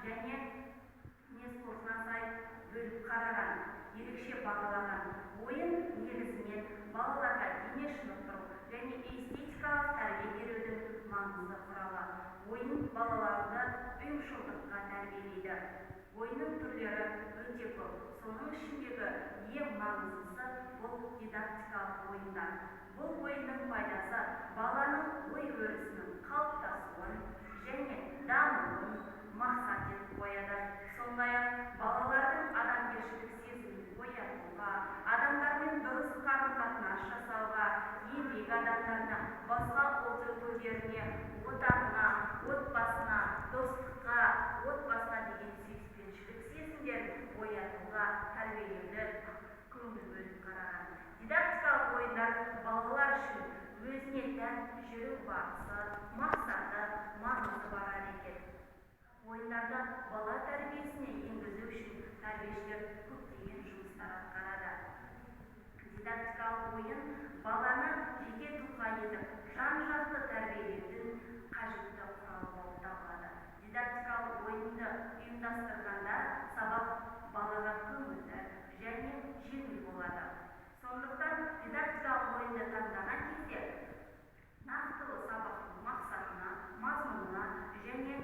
және мінез құлқына сай бөліп қараған, ерекше бағалаған ойын негізінен балаларға дене шынықтыру және эстетикалық тәрбие берудің маңызды құралы. Ойын балаларды ұйымшылдыққа тәрбиелейді. Ойынның түрлері өте көп. Соның ішіндегі ең маңыздысы бұл дидактикалық ойындар. Бұл ойынның пайдасы баланың ой өрісінің қалыптасуын және дамуын мақсат етіп қояды. Сондай-ақ балалардың адамгершілік сезімін оятуға, адамдармен дұрыс қарым-қатынас жасауға, еңбек адамдарына, басқа ұлт өкілдеріне, отанына, отбасына, достыққа, отбасына деген сүйіспеншілік сезімдерін оятуға, тәрбиелеуді көңіл бөліп қараған. Дидактикалық ойындар балалар үшін өзіне тән жүру барысы, мақсаты, маңызы бар әрекет. Ойындарды бала тәрбиесіне енгізу үшін тәрбиешілер көптеген жұмыстар атқарады. Дидактикалық ойын баланы жеке тұлға етіп, жан-жақты тәрбиелеудің қажетті құралы болып табылады. Дидактикалық ойынды ұйымдастырғанда сабақ балаға көңілді және жеңіл болады. Сондықтан дидактикалық ойынды таңдаған кезде нақты сабақтың мақсатына, мазмұнына және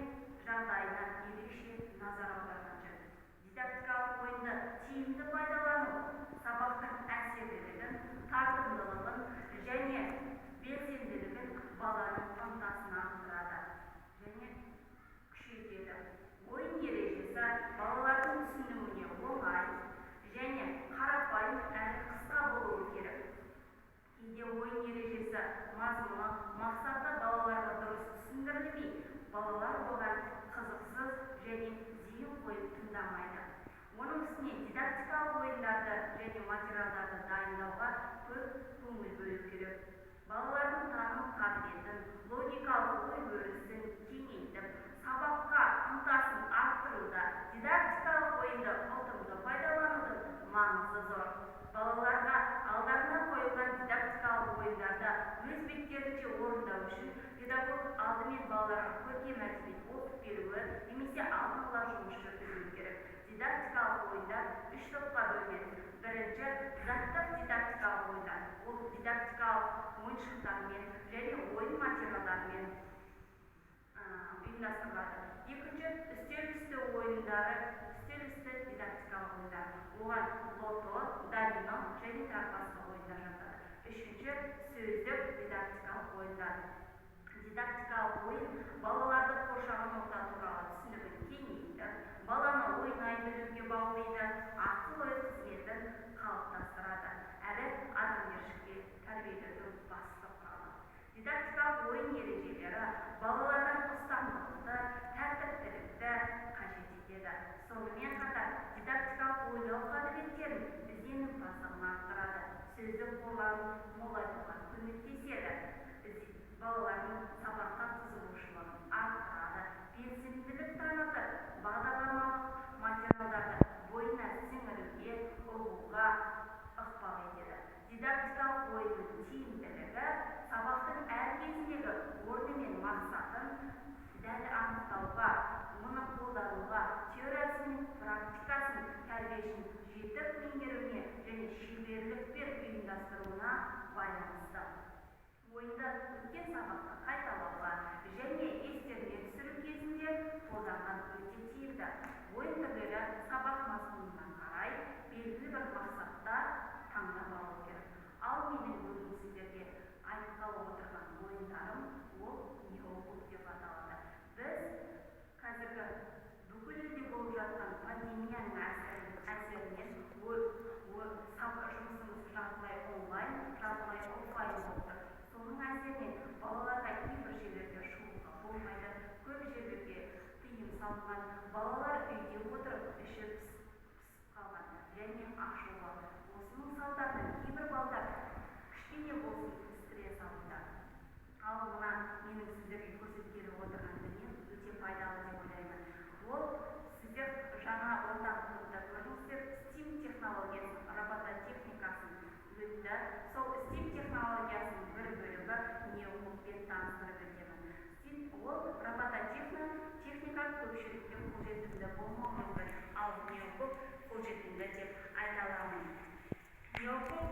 жағдайына ерекше назар аударған жөн. Дидактикалық ойынды тиімді пайдалану сабақтың әсерлілігін, тартымдылығын және белсенділігін баланың ынтасын арттырады және күшейтеді. Ойын ережесі балалардың түсінуіне оңай және қарапайым әрі қысқа болуы керек. Кейде ойын ережесі мазмұны, мақсаты балаларға дұрыс түсіндірілмей, балалар оған қызықсыз және зейін қойып тыңдамайды. Оның үстіне дидактикалық ойындарды және материалдарды дайындауға көп көңіл бөлу керек. Балалардың таным қабілетін, логикалық ой өрісін кеңейтіп, сабаққа ынтасын арттыруда дидактикалық ойынды ұтымды пайдаланудың маңызы зор. Балаларға алдарына қойылған дидактикалық ойындарды өз беттерінше орындау үшін педагог алдымен балаларға көркем әдебиет оқып беруі немесе алдын ала жұмыс жүргізуі керек. Дидактикалық ойындар 3 топқа бөлінеді. Бірінші заттық дидактикалық ойындар. Ол дидактикалық ойыншықтармен және ойын материалдарымен ұйымдастырылады. Екінші үстел үсті ойындары, үстел үсті дидактикалық ойындар. Оған лото, домино және басқа ойындар жатады. Үшінші сөздік дидактикалық ойындар. Дидактикалық ойын балаларды қоршаған орта туралы түсінігін кеңейтіп, баланы ойнай білуге баулиды, ақыл-ой қызметін қалыптастырады әрі адамгершілікке тәрбиелеудің басты құралы. Дидактикалық ойын ережелері балалардан ұстамдылықты, тәртіптілікті қажет етеді. Сонымен қатар дидактикалық ойлау қабілеттерін ізденімпаздығын арттырады, сөздік қорларын молайтуға көмектеседі. Балалардың сабаққа қызығушылығын арттырады, белсенділік танытып, бағдарламалық материалдарды бойына сіңіруге, ұғуға ықпал етеді. Дидактикалық ойынның тиімділігі сабақтың әр кезіндегі орны мен мақсатын дәл анықтауға, оны қолдануға, теориясы мен практикасын тәрбиешінің жетік меңгеруіне және шеберлікпен ұйымдастыруына байланысты. Ойынды өткен сабақты қайталауға және естеріне түсіру кезінде қолданған өте тиімді. Ойын түрлері сабақ мазмұнына қарай белгілі бір мақсатта таңдап алу керек. Ал менің бүгін сіздерге айтқалы отырған ойындарым ол неоклуб деп аталады. Біз қазіргі бүкіл елде болып жатқан пандемияның әсерінен жұмысымыз жартылай онлайн, жартылай офлайн болып тұр. Соның әсерінен балаларға кейбір жерлерге шығуға болмайды, көп жерлерге тыйым салынған, балалар үйде отырып іші пысып қалған және ашулы. Осының салдарынан кейбір балалар кішкене болсын стресс алуда. Ал мына менің сіздерге көрсеткелі отырған дүнием өте пайдалы деп ойлаймын. Ол сіздер жаңа ортақ grupта көрдіңіздер, STEAM технологиясын, робототехникасын өтті. Сол STEAM технологиясының бір бөлігі неоклубпен таныстырып өтемін. Ол робототехника техникалық көпшілікке қолжетімді болмауы мүмкін, ал неокоп қолжетімді деп айта аламын. Неокоп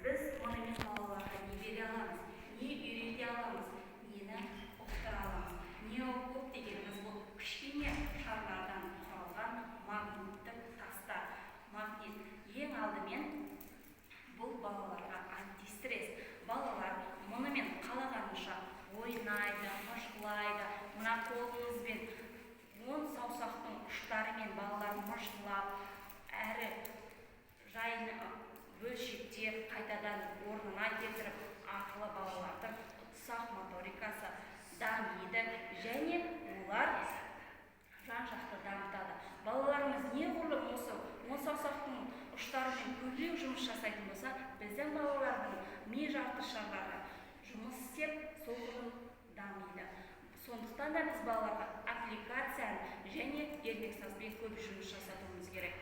біз мұнымен балаларға не бере аламыз, не үйрете аламыз, нені ұқтыра аламыз. Неокоп дегеніміз бұл кішкене шарлардан құралған магниттік тастар. Магнит ең алдымен бұл балаларға антистресс. Балалар мұнымен қалағанынша ойнайды, мыжғылайды. Мына қолыңызбен 10 саусақтың ұштарымен балалар мыжғылап, әрі жайын бөлшектеп, қайтадан орнына келтіріп, арқылы балалардың ұсақ моторикасы дамиды және олар жан-жақты дамытады. Балаларымыз неғұрлым осы 10 саусақтың ұштарымен көбірек жұмыс жасайтын болса, біздің балалардың ми жартышарлары жұмыс істеп, соғұрлым дамиды. Сондықтан да біз балаларға аппликацияны және ермексазбен көп жұмыс жасатуымыз керек.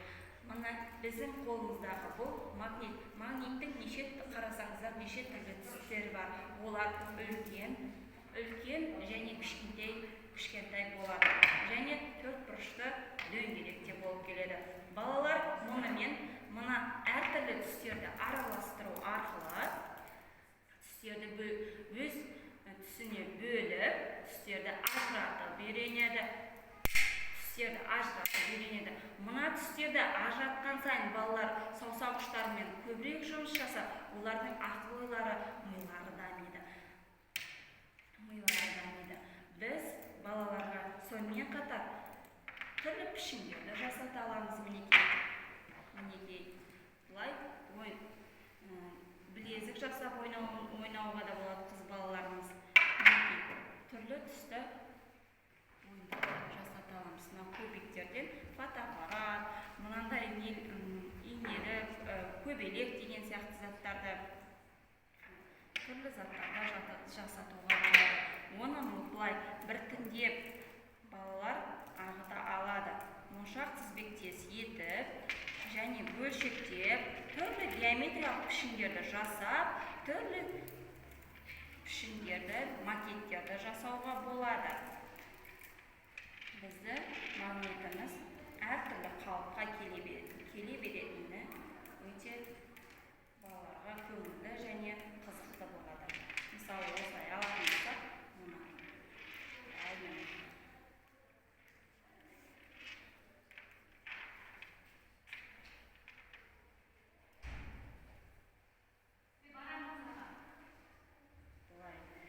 Мына біздің қолымыздағы бұл магнит. Магниттің неше қарасаңыздар неше түрлі түстері бар. Олар үлкен және кішкентай болады. Және төрт бұрышты дөңгелекте болып келеді. Балалар мұнымен мына әртүрлі түстерді араластыру арқылы түстерді өз түсіне бөліп, түстерді ажыратып үйренеді. Мына түстерді ажыратқан сайын балалар саусақ ұштарымен көбірек жұмыс жасап, олардың ақыл-ойлары, милары дамиды. Біз балаларға сонымен қатар түрлі пішіндерді жасата аламыз. Мінекей, бұлай білезік жасап ойнауға да болады қыз балаларымыз. Түрлі түсті жасата аламыз. Мына көбіктерден фотоаппарат, мынандай инелік, көбелек деген сияқты заттарды түрлі заттарды жасатуға болады. Оны бұлай біртіндеп балалар ағыта алады. Моншақ тізбектес етіп және бөлшектеп түрлі геометриялық пішіндерді жасап, түрлі пішіндерді, макеттерді жасауға болады. Бізді магнитіміз әртүрлі қалыпқа келе беретіні өте балаларға көңілді және қызықты болады. Мысалы, осылай алғанымызда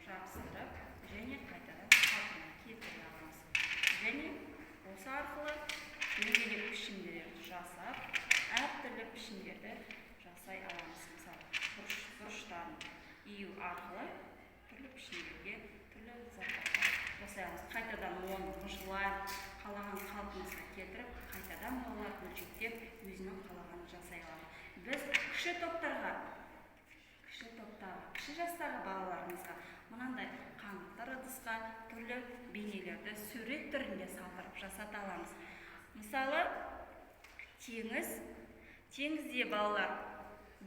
жабыстырып және қайтадан қалпына келтіре аламыз. Және осы арқылы дөңгелек пішіндерді жасап, әртүрлі пішіндерді жасай аламыз. Мысалы, бұрыштарын ию арқылы түрлі пішіндерге, түрлі заттарға жасай аламыз. Қайтадан оны мыжғылап, қалаған қалпымызға келтіріп, қайтадан балалар бөлшектеп, өзінің қалағанын жасай аламыз. Біз кіші жастағы балаларымызға мынандай қаңылтыр ыдысқа түрлі бейнелерді сурет түрінде салдырып жасата аламыз. Мысалы, теңізде балалар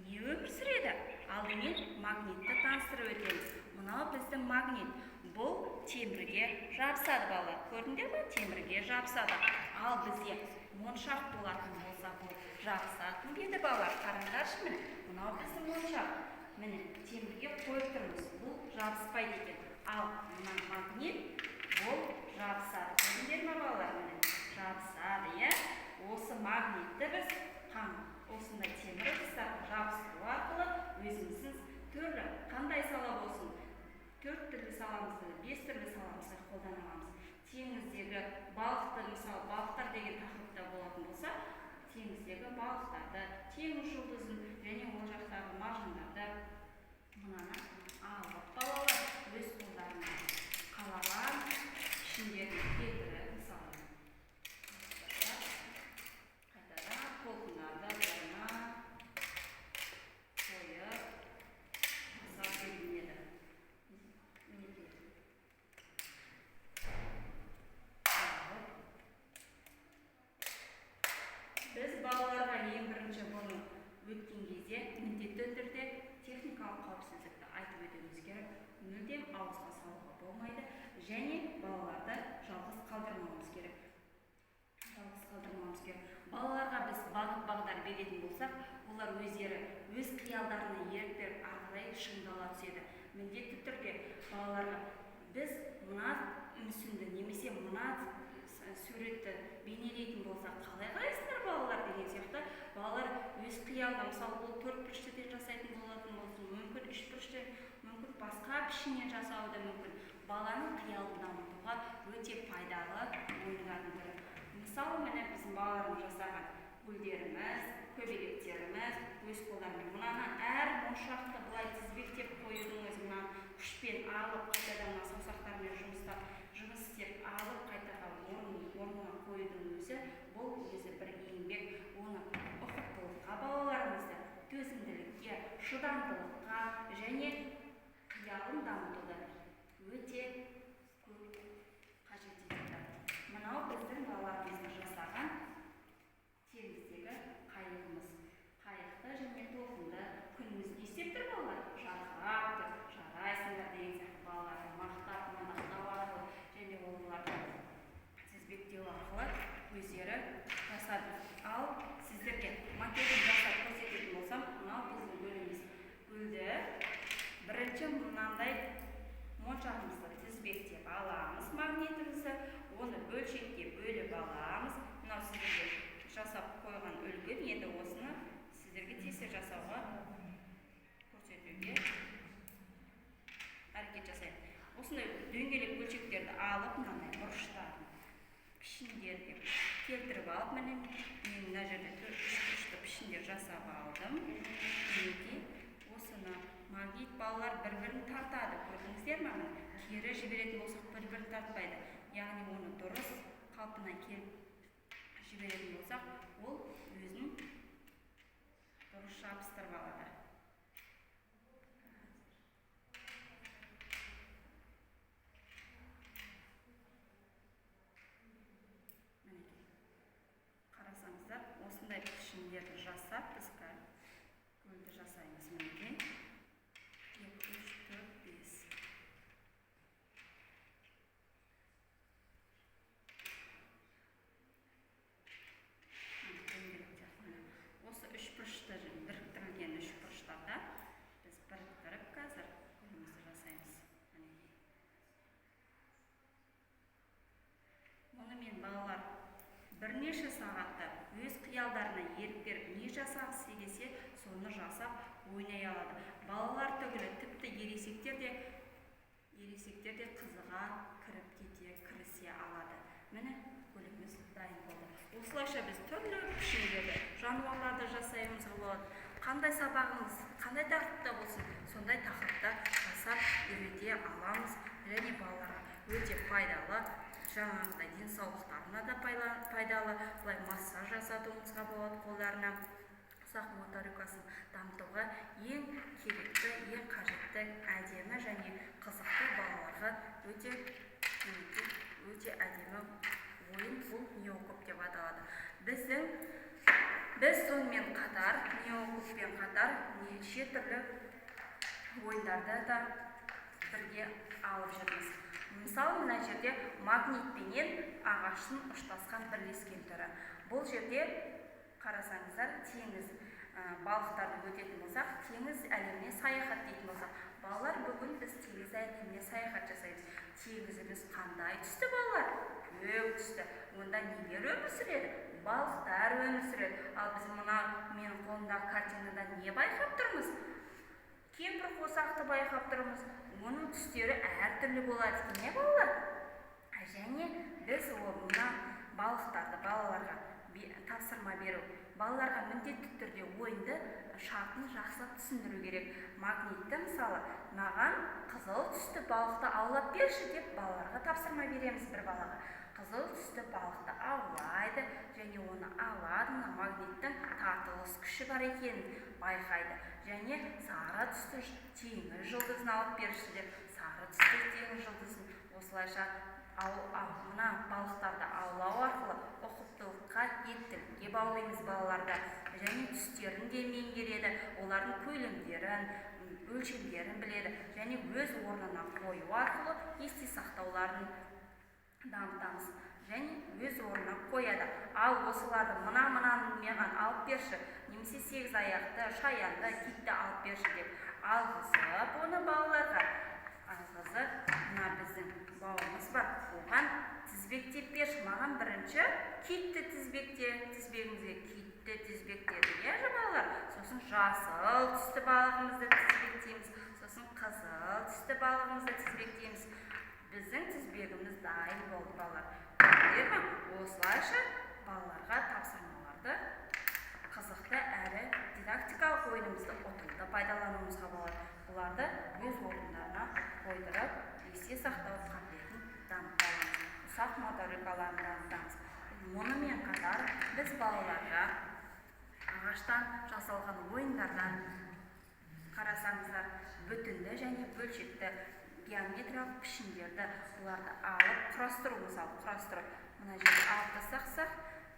не өмір сүреді? Алдымен магнитті таныстырып өтеміз. Мынау біздің магнит. Бұл темірге жабысады балалар. Көрдіңдер ме? Темірге жабысады. Ал бізде моншақ болатын болса, бұл жабысатын деді балалар. Қараңдаршы міне. Мынау біздің моншақ. Міне, темірге қойып тұрмыз. Бұл жабыспайды екен. Ал мына магнит бұл жабысады. Көрдіңдер ме балалар? Міне, жабысады, иә? Осы магнитті біз осындай темір ыдыстарға жабыстыру арқылы өзіміздің түрлі қандай сала болсын, 4 түрлі саламызды, 5 түрлі саламызды қолдана аламыз. Теңіздегі балықты, мысалы, балықтар деген тақырыпта болатын болса, теңіздегі балықтарды, теңіз жұлдызын және ол жақтағы маржандарды мынаны алып балалар өз қолдарына қалаған пішіндерін келтіріп, мысалы, қайтадан толқындарды орнына қойып жасап беріледі. Біз балаларға ең бірінші бұны өткен кезде міндетті түрде техникалық қауіпсіздікті айтып өтуіміз керек. Мүлдем ауызға салуға болмайды және балаларды жалғыз қалдырмайды. қалдырмауымыз керек. Балаларға біз бағыт-бағдар беретін болсақ, олар өздері өз қиялдарына ерік беріп ары қарай шыңдала түседі. Міндетті түрде балаларға біз мына мүсінді немесе мына суретті бейнелейтін болсақ қалай қарайсыздар балалар деген сияқты, балалар өз қиялына, мысалы ол 4 бұрыштыдан жасайтын болатын болсын, мүмкін 3 бұрышты, мүмкін басқа пішіннен жасауы да мүмкін. Баланың қиялын дамытуға өте пайдалы ойындардың бірі. Мысалы, міне біздің балаларымыз жасаған гүлдеріміз, көбелектеріміз, өз қолдарымен мынаны әр моншақты былай тізбектеп қоюдың өзі, мына күшпен алып, қайтадан саусақтармен жұмыс істеп алып, қайтадан орнына қоюдың өзі, бұл өзі бір еңбек. Оны ұқыптылыққа балаларымызды төзімділікке, шыдамдылыққа және қиялын дамытуда өте көп қажет етеді. Мынау біздің балаларымыздың жасаған теңіздегі қайығымыз. Қайықты және толқынды күніміз не істеп тұр балалар? Жарқырап тұр, жарайсыңдар деген сияқты балаларды мақтап арқылы және оларды тізбектеу арқылы өздері жасады. Ал сіздерге макетін жасап көрсететін болсам, мынау біздің гүліміз. Гүлді бірінші мынандай моншағымызды тізбектеп аламыз, магнитімізді, оны бөлшекке бөліп аламыз. Мынау сіздерге жасап қойған үлгім, енді осыны сіздерге тез жасауға көрсетуге әрекет жасайды. Осындай дөңгелек бөлшектерді алып, мынандай бұрыштарын пішіндерге келтіріп алып, мен мына жерде 4 бұрышты пішіндер жасап алдым. Осыны магнит балалар бір-бірін тартады, көрдіңіздер ме? Кері жіберетін болсақ бір-бірін тартпайды. Яғни оны дұрыс қалпына келіп жіберетін болсақ, ол өзін дұрыс жабыстырып алады. Қарасаңыздар, осындай пішіндерді жасап, біз гүлді жасаймыз. Мінекей 2, 3, 4, 5. Осы 3 бұрышты біріктірілген 3 бұрыштарда біз біріктіріп қазір гүлімізді жасаймыз. Онымен балалар бірнеше сағатта өз қиялдарына ерік беріп, не жасағысы келсе, соны жасап ойнай алады. Балалар түгілі тіпті ересектер де қызыға кірісе алады. Міне гүліміз дайын болды. Осылайша біз түрлі пішіндерді, жануарларды жасаймызға болады. Қандай сабағымыз, қандай тақырыпта болсын, сондай тақырыпта жасап үйрете аламыз. Және балаларға өте пайдалы, жаңағыдай денсаулықтарына да пайдалы, бұлай массаж жасатуымызға болады қолдарына. Сақ моторикасын дамытуға ең керекті, ең қажетті, әдемі және қызықты балаларға өте әдемі ойын бұл неокуб деп аталады. Біз сонымен қатар, неокубпен қатар неше түрлі ойындарды да бірге алып жүрміз. Мысалы, мына жерде магнитпенен ағаштың ұштасқан бірлескен түрі. Бұл жерде қарасаңыздар, теңіз балықтарды өтетін болсақ, теңіз әлеміне саяхат дейтін болсақ, балалар, бүгін біз теңіз әлеміне саяхат жасаймыз. Теңізіміз қандай түсті балалар? Көк түсті. Онда нелер өмір сүреді? Балықтар өмір сүреді. Ал біз мына менің қолымдағы картинада не байқап тұрмыз? Кемпір қосақты байқап тұрмыз. Оның түстері әртүрлі болады, не балалар? Және біз мына балықтарды балаларға тапсырма беру. Балаларға міндетті түрде ойынды шартын жақсылап түсіндіру керек. Магнитті мысалы, маған қызыл түсті балықты аулап берші деп балаларға тапсырма береміз бір балаға. Қызыл түсті балықты аулайды және оны алады, магниттің тартылыс күші бар екенін байқайды. Және сары түсті теңіз жұлдызын алып берші деп сары түсті теңіз жұлдызын осылайша мына балықтарды аулау арқылы ұқыптылыққа, еттілікке баулаймыз балаларды. Және түстерін де меңгереді, олардың көлемдерін, өлшемдерін біледі. Және өз орнына қою арқылы есте сақтауларын дамытамыз. және өз орнына қояды. Ал осыларды мынаны маған алып берші, немесе 8 аяқты, шаянды, китті алып берші деп алғызып, оны балаларға алғызып, мына біздің бауырымыз бар, оған тізбектеп берші. Маған бірінші китті тізбегімізге китті тізбектеді, балалар. Сосын жасыл түсті балығымызды тізбектейміз, сосын қызыл түсті балығымызды тізбектейміз. Біздің тізбегіміз дайын болды, балалар. Осылайша балаларға тапсырмаларды қызықты әрі дидактикалық ойынымызды ұтымды пайдалануымызға болады. Бұларды өз орындарына қойдырып, есте сақтау қабілетін дамытамыз. Ұсақ моторикаларын дамытамыз. Мұнымен қатар біз балаларға ағаштан жасалған ойындардан қарасаңыздар, бүтінді және бөлшекті геометриялық пішіндерді бұларды алып құрастыру, мына жерде алып тастақсақ,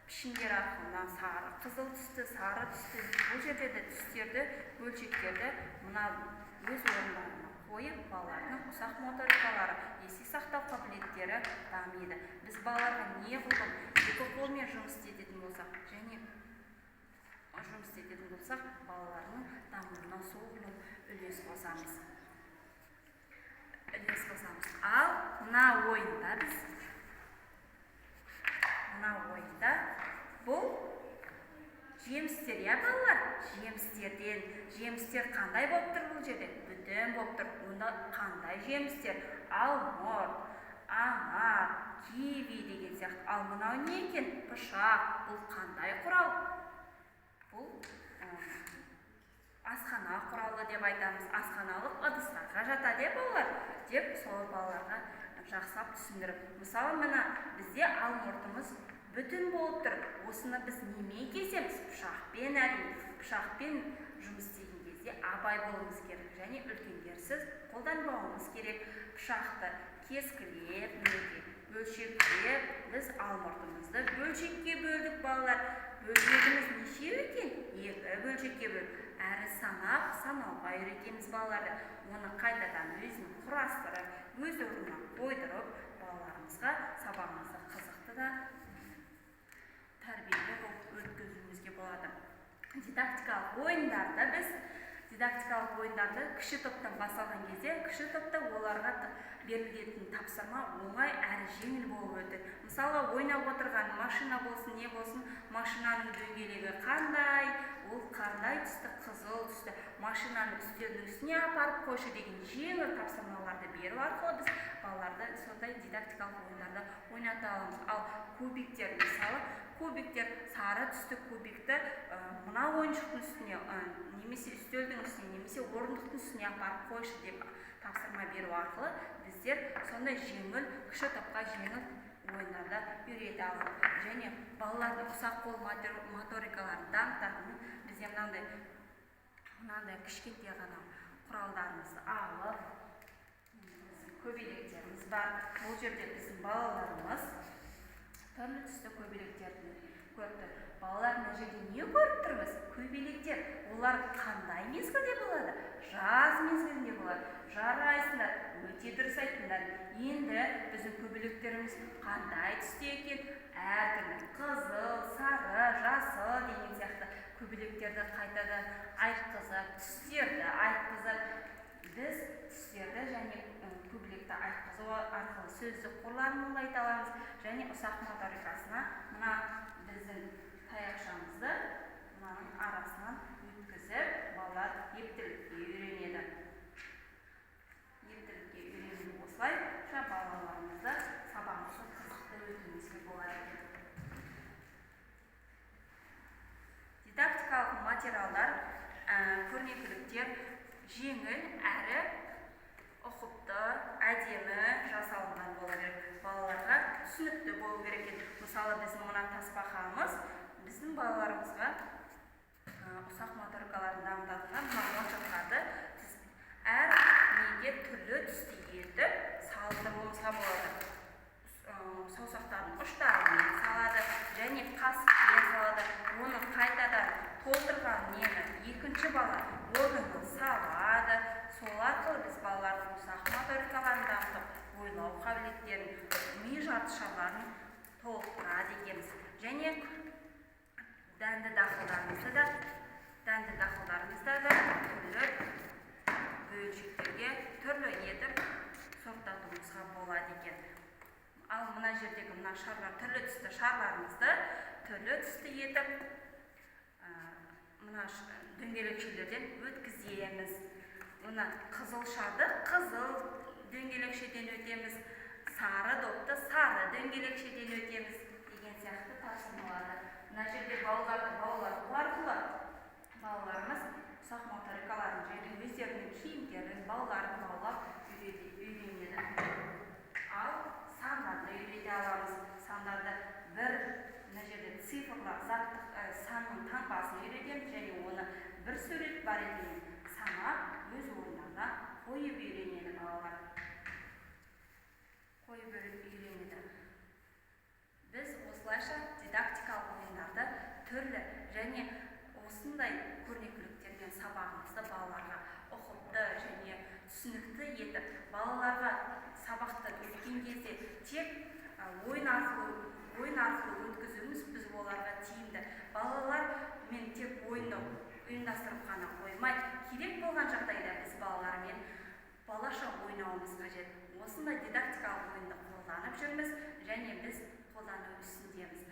пішіндер арқылы сары, қызыл түсті, сары түсті, бұл жерде де түстерді, бөлшектерді мына өз орындарына қойып, балалардың ұсақ моторикалары, есте сақтау қабілеттері дамиды. Біз балаларға не қылып, екі қолмен жұмыс істететін болсақ, балалардың дамуына соғұрлым үлес қосамыз. Ал мына ойында бұл жемістер, балалар? Жемістер қандай болып тұр бұл жерде? Бүтін болып тұр. Онда қандай жемістер? Алмұрт, анар, киви деген сияқты. Ал мынау не екен? Пышақ. Бұл қандай құрал? Бұл асхана құралы деп айтамыз. Асханалық ыдыстарға жатады, балалар, деп сол балаларға жақсылап түсіндіріп. Мысалы, мына бізде алмұртымыз бүтін болып тұр. Осыны біз немен кесеміз? Пышақпен, әрине. Пышақпен жұмыс істеген кезде абай болуымыз керек, және үлкендерсіз қолданбауымыз керек. Пышақты кескілеп, бөлшектеп, біз алмұртымызды бөлшекке бөлдік, балалар. Бөлшегіміз нешеу екен? 2 бөлшекке бөлдік. Әрі санауға үйретеміз балаларды. Оны қайтадан өзін құрастырып, өз орнына қойдырып, балаларымызға сабағымызды қызықты да тәрбиелі болып өткізуімізге болады. Дидактикалық ойындарды кіші топтан басталған кезде, кіші топта оларға берілетін тапсырма оңай әрі жеңіл болып өтті. Мысалы, ойнап отырған машина болсын, не болсын, машинаның дөңгелегі қандай, ол қандай түсті, қызыл түсті, машинаны үстелдің үстіне апарып қойшы деген жеңіл тапсырмаларды беру арқылы біз балаларды сондай дидактикалық ойындарды ойната аламыз. Ал кубиктер, мысалы, сары түсті кубикті мына ойыншықтың үстіне, немесе үстелдің үстіне, немесе орындықтың үстіне апарып қойшы деп тапсырма беру арқылы біздер сондай жеңіл, кіші топқа жеңіл ойындарды үйрете аламыз. Және балалардың ұсақ қол моторикаларын дамытатын бізде мынандай кішкентай ғана құралдарымызды алып, көбелектеріміз бар. Бұл жерде біздің балаларымыз түрлі түсті көбелектерді көрді. Балалар, мына жерде не көріп тұрмыз? Көбелектер. Олар қандай мезгілде болады? Жаз мезгілінде болады. Жарайсыңдар, өте дұрыс айттыңдар. Енді біздің көбелектеріміз қандай түсте екен? Әртүрлі қызыл, сары, жасыл деген сияқты көбелектерді қайтадан айтқызып, түстерді айтқызып, біз түстерді және көбелекті айтқызу арқылы сөздік қорларын молайта аламыз. Және ұсақ моторикасына мына біздің таяқшамызды мынаның арасынан өткізіп, балалар ептілікке үйренеді. Осылайша балаларымызды сабағымызды қызықты өтуімізге болады. Дидактикалық материалдар, көрнекіліктер жеңіл әрі ұқыпты, әдемі жасалынған болу керек. Балаларға түсінікті болу керек. Мысалы, біздің мына тасбақамыз біздің балаларымызға ұсақ моторикаларын дамытатын моторикаларды әр неге түрлі түсті етіп салдыруымызға болады. Саусақтардың ұштарымен салады және қасықпен салады. Оны қайтадан толтырған екінші бала орнына салады. Сол арқылы біз балалардың ұсақ моторикаларын дамытып, ойлау қабілеттерін, ми жарты шарларын толықтырады екенбіз. Және дәнді дақылдарымызды да түрлі бөлшектерге түрлі етіп сорттауымызға болады екен. Ал мына жердегі мына шарлар, түрлі түсті шарларымызды түрлі түсті етіп мына дөңгелекшелерден өткіземіз. Мына қызыл шарды қызыл дөңгелекшеден өтеміз, сары допты сары дөңгелекшеден өтеміз деген сияқты тапсырмаларды. Мына жерде балаларды баулату арқылы балаларымыз ұсақ моторикаларын және өздерінің киімдерін балаларын баулап үйренеді. Ал сандарды үйрете аламыз. Сандарды мына жерде цифрлар заттық санның таңбасын үйретеміз және оны бір сурет бар екенін санап өз орындарына қойып үйренеді балалар. Біз осылайша дидактикалық ойындарды түрлі және осындай көрнекіліктермен сабағымызды балаларға ұқыпты және түсінікті етіп, балаларға сабақты өткен кезде тек ойын арқылы өткізуіміз біз оларға тиімді. Балалар мен тек ойынды ұйымдастырып қана қоймай, керек болған жағдайда біз балалармен балаша ойнауымыз қажет. Осындай дидактикалық ойынды қолданып жүрміз және біз қолдану үстіндеміз.